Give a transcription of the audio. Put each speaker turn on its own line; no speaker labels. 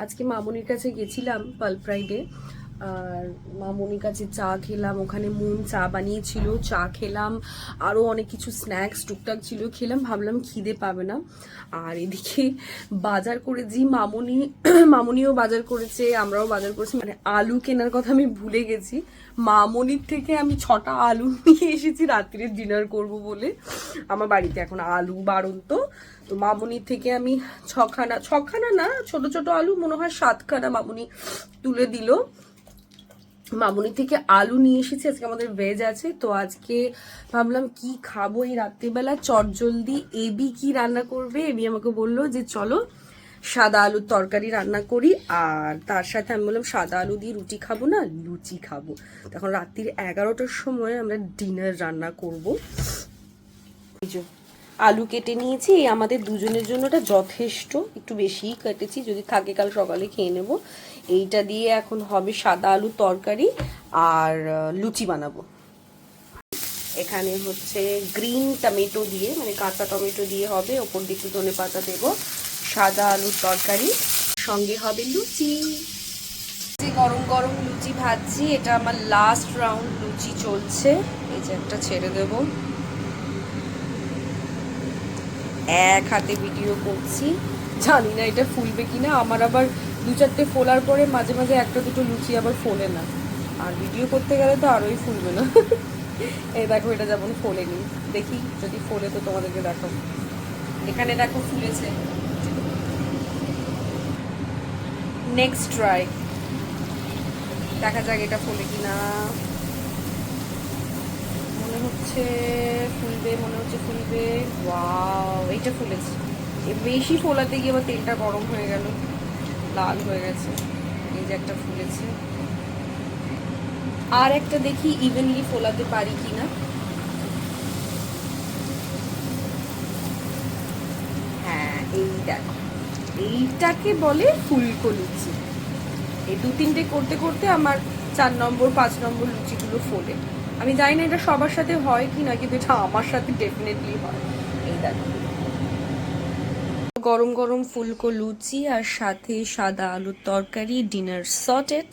আজকে মামনির কাছে গেছিলাম পার্ল প্রাইডে, আর মামনির কাছে চা খেলাম। ওখানে মুন চা বানিয়েছিল, চা খেলাম, আরও অনেক কিছু স্ন্যাক্স টুকটাক ছিল, খেলাম। ভাবলাম খিদে পাবে না। আর এদিকে বাজার করেছি মামনিও বাজার করেছে, আমরাও বাজার করেছি। মানে আলু কেনার কথা আমি ভুলে গেছি। মামনির থেকে আমি 6টা আলু নিয়ে এসেছি রাত্রে ডিনার করব বলে। আমার বাড়িতে এখন আলু বারণ, তো মামনির থেকে আমি ছখানা না, ছোট ছোট আলু মনে হয় 7খানা মামনি তুলে দিল। মামনি থেকে আলু নিয়ে এসেছি। আজকে আমাদের ভেজ আছে, তো আজকে ভাবলাম কি খাবো এই রাত্রিবেলা। চটজলদি এবি কি রান্না করবে, এবি আমাকে বললো যে চলো সাদা আলুর তরকারি রান্না করি। আর তার সাথে আমি বললাম সাদা আলু দিয়ে রুটি খাবো না, লুচি খাবো। তখন রাত্রির 11টার সময় আমরা ডিনার রান্না করবো। আলু কেটে নিয়েছি, আমাদের দুজনের জন্য এটা যথেষ্ট, একটু বেশিই কেটেছি, যদি থাকে কাল সকালে খেয়ে নেব। এইটা দিয়ে এখন হবে সাদা আলুর তরকারি আর লুচি বানাবো। এখানে হচ্ছে গ্রিন টমেটো দিয়ে, মানে কাঁচা টমেটো দিয়ে হবে, ওপর দিয়ে একটু ধনে পাতা দেবো। সাদা আলুর তরকারি সঙ্গে হবে লুচি। যে গরম গরম লুচি ভাজছি, এটা আমার লাস্ট রাউন্ড লুচি চলছে। এই যে একটা ছেড়ে দেবো, এক হাতে ভিডিও করছি, জানি না এটা ফুলবে কিনা। আমার আবার 2-4টে ফোলার পরে মাঝে মাঝে একটা দুটো লুচি আবার ফোলে না, আর ভিডিও করতে গেলে তো আরোই ফুলবে না। এই দেখো, এটা যেমন ফোলেনি, দেখি যদি ফোলে তো তোমাদেরকে দেখো। এখানে দেখো ফুলেছে। নেক্সট ট্রাই, দেখা যাক এটা ফোলে কিনা। মনে হচ্ছে ফুলবে, ওয়াও, এইটা ফুলেছে। বেশি ফোলাতে গিয়ে আবার তেলটা গরম হয়ে গেল, লাল হয়ে গেছে। এই যে একটা ফুলেছে, আর একটা দেখি ইভেনলি ফোলাতে পারি কিনা। হ্যাঁ, এই দেখো, এইটাকে বলে ফুলকো লুচি। এই 2-3টে করতে করতে আমার 4 নম্বর 5 নম্বর লুচিগুলো ফোলে। আমি জানি না এটা সবার সাথে হয় কি না, কিন্তু এটা আমার সাথে ডেফিনেটলি হয়। এই দেখো, গরম গরম ফুলকো লুচি আর সাথে সাদা আলুর তরকারি, ডিনার সর্টেড।